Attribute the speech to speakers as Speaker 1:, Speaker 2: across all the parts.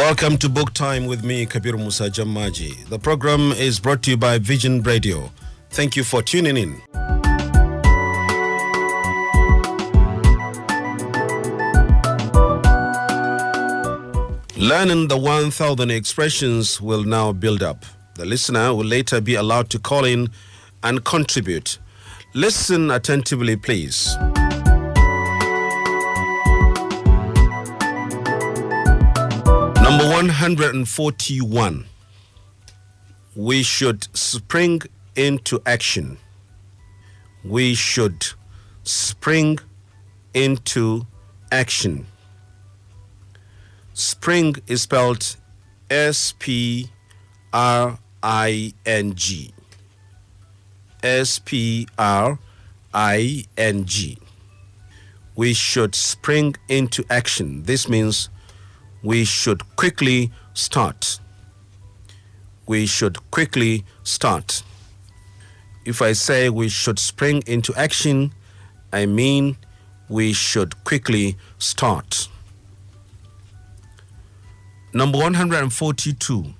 Speaker 1: Welcome to Book Time with me, Kabiru Musa Jammaje. The program is brought to you by Vision Radio. Thank you for tuning in. Learning the 1,000 expressions will now build up. The listener will later be allowed to call in and contribute. Listen attentively, please. Number 141. We should spring into action. We should spring into action. Spring is spelled S-P-R-I-N-G. S-P-R-I-N-G. We should spring into action. This means we should quickly start. We should quickly start. If I say we should spring into action, I mean we should quickly start. Number 142.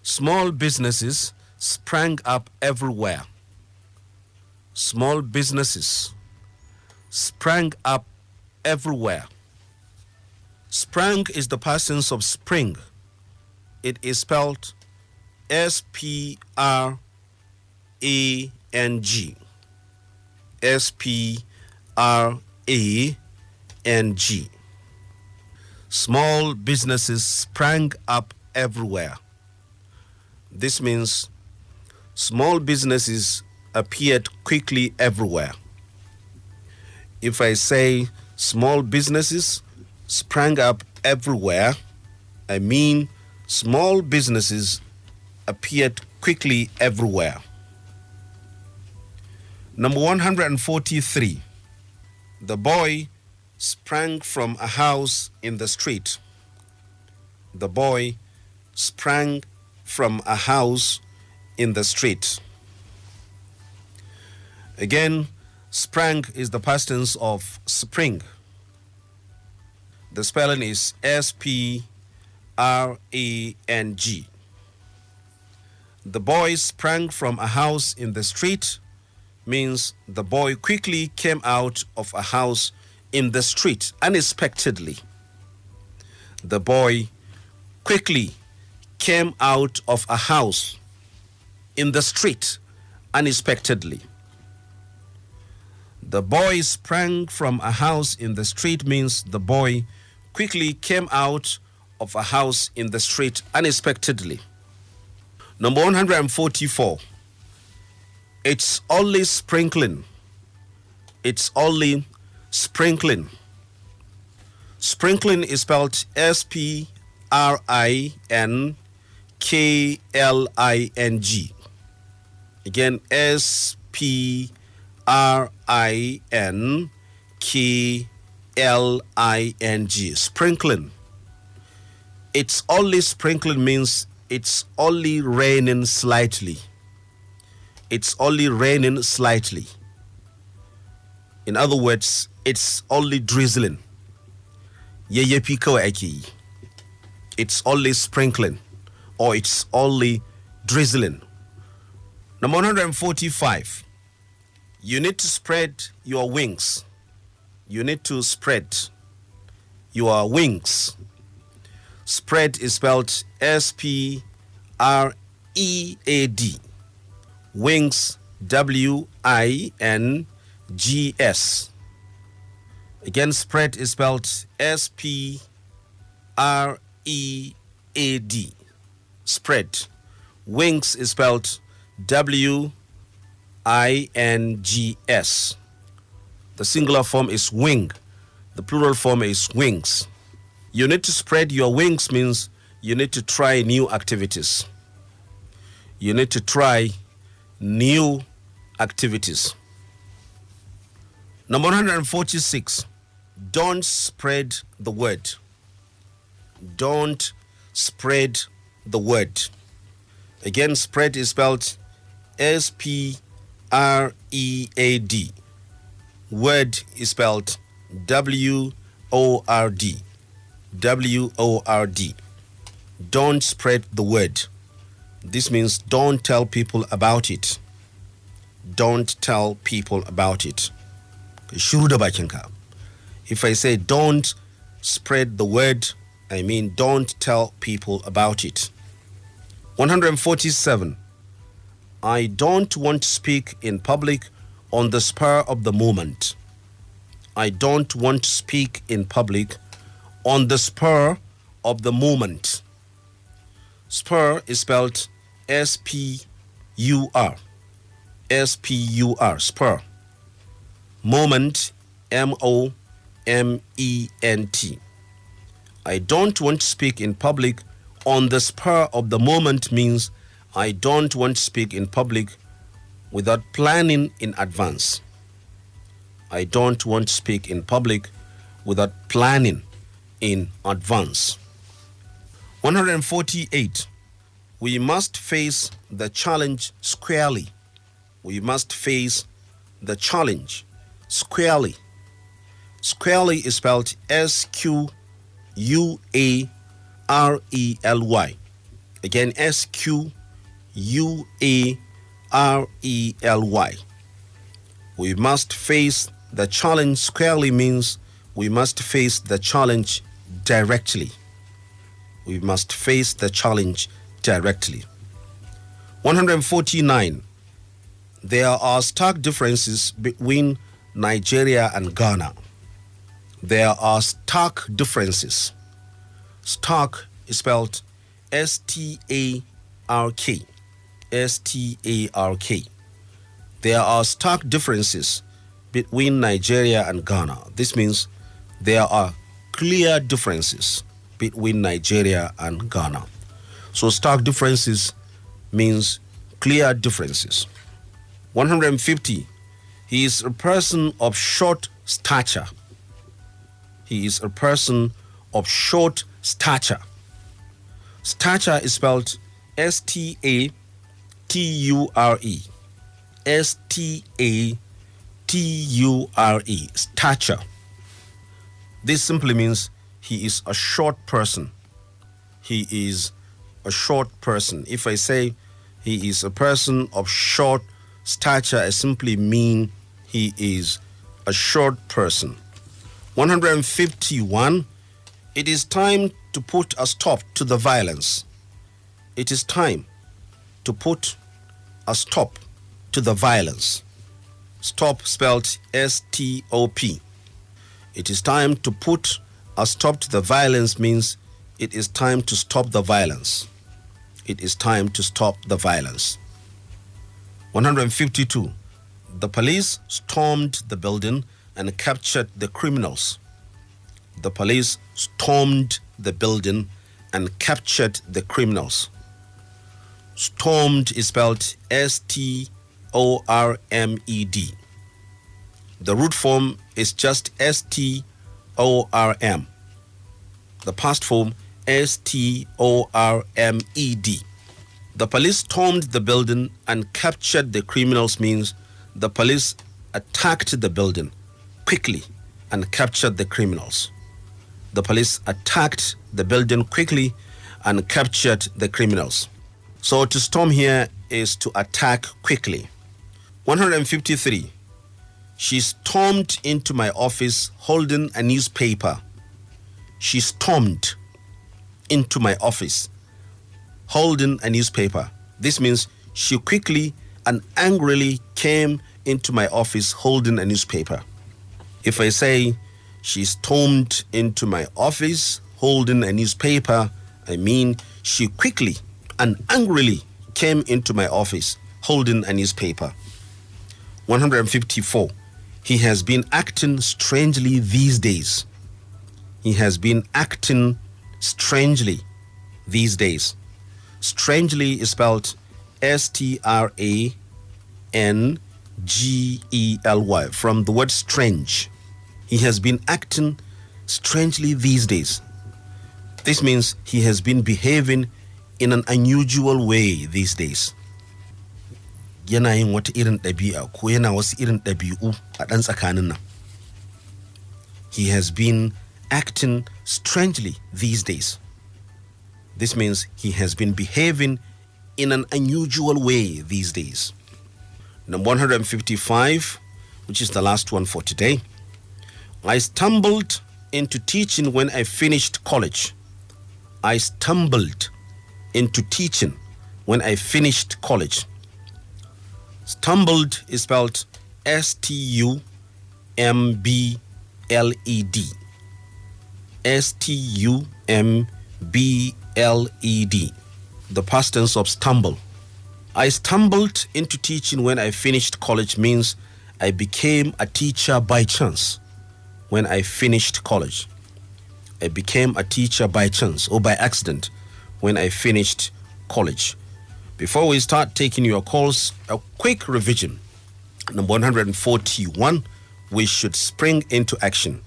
Speaker 1: Small businesses sprang up everywhere. Small businesses sprang up everywhere. Sprang is the past tense of spring. It is spelled S-P-R-A-N-G. S-P-R-A-N-G. Small businesses sprang up everywhere. This means small businesses appeared quickly everywhere. If I say small businesses sprang up everywhere, I mean small businesses appeared quickly everywhere. Number 143. The boy sprang from a house in the street. The boy sprang from a house in the street. Again, sprang is the past tense of spring. The spelling is S-P-R-A-N-G. The boy sprang from a house in the street means the boy quickly came out of a house in the street unexpectedly. The boy quickly came out of a house in the street unexpectedly. The boy sprang from a house in the street means the boy quickly came out of a house in the street unexpectedly. Number 144. It's only sprinkling. It's only sprinkling. Sprinkling is spelled S-P-R-I-N-K-L-I-N-G. Again, S-P-R-I-N-K-L-I-N-G. Sprinkling. It's only sprinkling means it's only raining slightly. It's only raining slightly. In other words, it's only drizzling. It's only sprinkling, or it's only drizzling. Number 145. You need to spread your wings. You need to spread your wings. Spread is spelled S-P-R-E-A-D. Wings, W-I-N-G-S. Again, spread is spelled S-P-R-E-A-D. Spread. Wings is spelled W-I-N-G-S. The singular form is wing. The plural form is wings. You need to spread your wings means you need to try new activities. You need to try new activities. Number 146. Don't spread the word. Don't spread the word. Again, spread is spelled S-P-R-E-A-D. Word is spelled W-O-R-D. W-O-R-D. Don't spread the word. This means don't tell people about it. Don't tell people about it. Shuru da bakinka. If I say don't spread the word, I mean don't tell people about it. 147. I don't want to speak in public on the spur of the moment. I don't want to speak in public on the spur of the moment. Spur is spelled S-P-U-R. S-P-U-R, spur. Moment, M-O-M-E-N-T. I don't want to speak in public on the spur of the moment means I don't want to speak in public without planning in advance. I don't want to speak in public without planning in advance. 148. We must face the challenge squarely. We must face the challenge squarely. Squarely is spelled S-Q-U-A-R-E-L-Y. Again, S-Q-U-A-R-E-L-Y. We must face the challenge squarely means we must face the challenge directly. We must face the challenge directly. 149. There are stark differences between Nigeria and Ghana. There are stark differences. Stark is spelled S-T-A-R-K. S-T-A-R-K. There are stark differences between Nigeria and Ghana. This means there are clear differences between Nigeria and Ghana. So stark differences means clear differences. 150. He is a person of short stature. He is a person of short stature. Stature is spelled S-T-A-T-U-R-E. S-T-A-T-U-R-E. Stature. This simply means he is a short person. He is a short person. If I say he is a person of short stature, I simply mean he is a short person. 151. It is time to put a stop to the violence. It is time to put a stop to the violence. Stop spelled S-T-O-P. It is time to put a stop to the violence means it is time to stop the violence. It is time to stop the violence. 152. The police stormed the building and captured the criminals. The police stormed the building and captured the criminals. Stormed is spelled S-T-O-R-M-E-D. The root form is just S-T-O-R-M. The past form S-T-O-R-M-E-D. The police stormed the building and captured the criminals means the police attacked the building quickly and captured the criminals. The police attacked the building quickly and captured the criminals. So to storm here is to attack quickly. 153. She stormed into my office holding a newspaper. She stormed into my office holding a newspaper. This means she quickly and angrily came into my office holding a newspaper. If I say she stormed into my office holding a newspaper, I mean she quickly and angrily came into my office holding a newspaper. 154. He has been acting strangely these days. He has been acting strangely these days. Strangely is spelled S-T-R-A-N-G-E-L-Y, from the word strange. He has been acting strangely these days. This means he has been behaving in an unusual way these days. Yana yin wata irin ɗabi'a ko yana wasu irin ɗabi'u a ɗan tsakanin nan. He has been acting strangely these days. This means he has been behaving in an unusual way these days. Number 155, which is the last one for today. I stumbled into teaching when I finished college. I stumbled into teaching when I finished college. Stumbled is spelled S-T-U-M-B-L-E-D. S-T-U-M-B-L-E-D. The past tense of stumble. I stumbled into teaching when I finished college means I became a teacher by chance when I finished college. I became a teacher by chance or by accident when I finished college. Before we start taking your calls, a quick revision. Number 141, we should spring into action.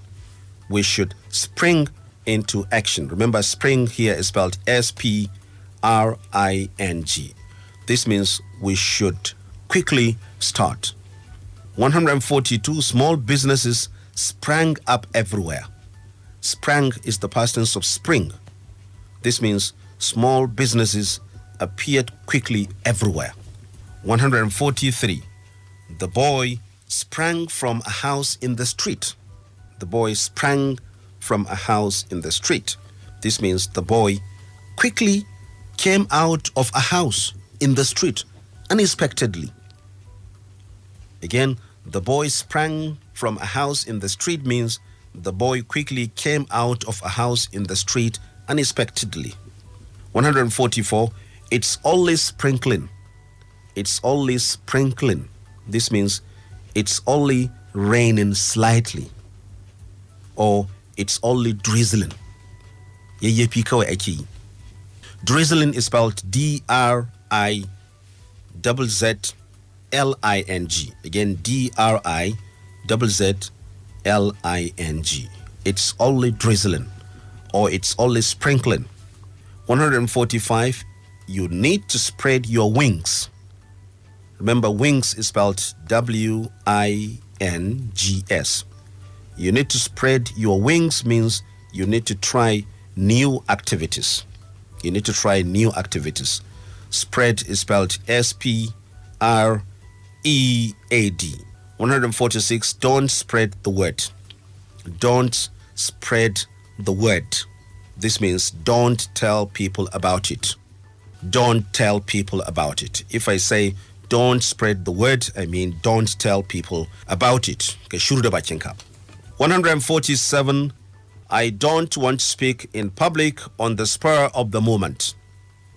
Speaker 1: We should spring into action. Remember, spring here is spelled S-P-R-I-N-G. This means we should quickly start. 142, small businesses sprang up everywhere. Sprang is the past tense of spring. This means small businesses appeared quickly everywhere. 143, the boy sprang from a house in the street. The boy sprang from a house in the street. This means the boy quickly came out of a house in the street unexpectedly. Again, the boy sprang from a house in the street means the boy quickly came out of a house in the street unexpectedly. 144, it's always sprinkling. It's always sprinkling. This means it's only raining slightly, or it's only drizzling. Drizzling is spelled D-R-I-Z-Z-L-I-N-G. Again, D-R-I-Z-Z-L-I-N-G. It's only drizzling, or it's only sprinkling. 145, you need to spread your wings. Remember, wings is spelled W-I-N-G-S. You need to spread your wings means you need to try new activities. You need to try new activities. Spread is spelled S-P-R-E-A-D. 146, don't spread the word. Don't spread the word. This means don't tell people about it. Don't tell people about it. If I say don't spread the word, I mean don't tell people about it. 147, I don't want to speak in public on the spur of the moment.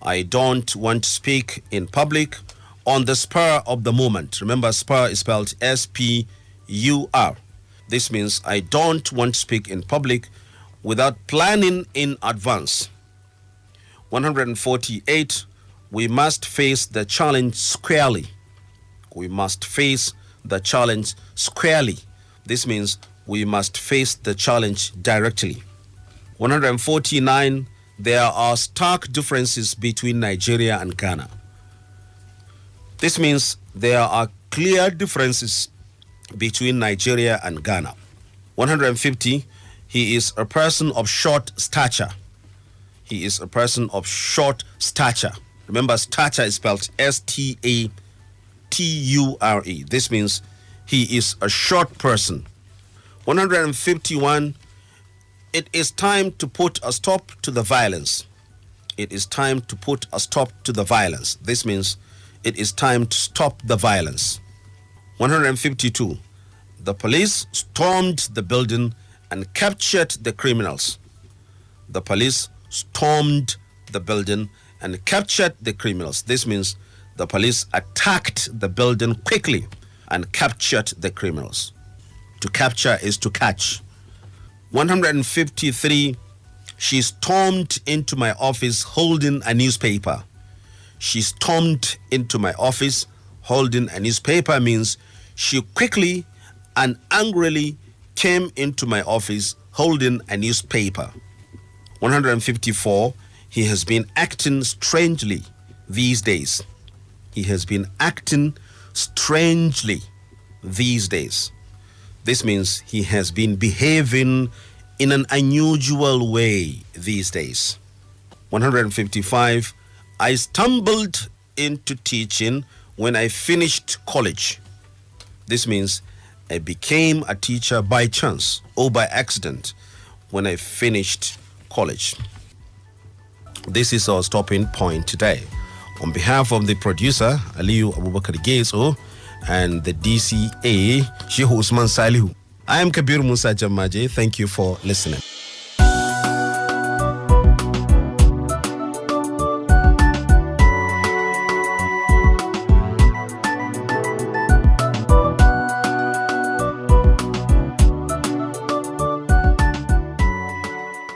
Speaker 1: I don't want to speak in public on the spur of the moment. Remember, spur is spelled S-P-U-R. This means I don't want to speak in public without planning in advance. 148, we must face the challenge squarely. We must face the challenge squarely. This means we must face the challenge directly. 149, there are stark differences between Nigeria and Ghana. This means there are clear differences between Nigeria and Ghana. 150, he is a person of short stature. He is a person of short stature. Remember, stature is spelled S-T-A-T-U-R-E. This means he is a short person. 151, it is time to put a stop to the violence. It is time to put a stop to the violence. This means it is time to stop the violence. 152, the police stormed the building and captured the criminals. The police stormed the building and captured the criminals. This means the police attacked the building quickly and captured the criminals. To capture is to catch. 153, she stormed into my office holding a newspaper. She stormed into my office holding a newspaper means she quickly and angrily came into my office holding a newspaper. 154, he has been acting strangely these days. He has been acting strangely these days. This means he has been behaving in an unusual way these days. 155. I stumbled into teaching when I finished college. This means I became a teacher by chance or by accident when I finished college. This is our stopping point today. On behalf of the producer, Aliyu Abubakar Gezo, and the DCA, Sheikh Usman Salihu, I am Kabiru Musa Jammaje. Thank you for listening.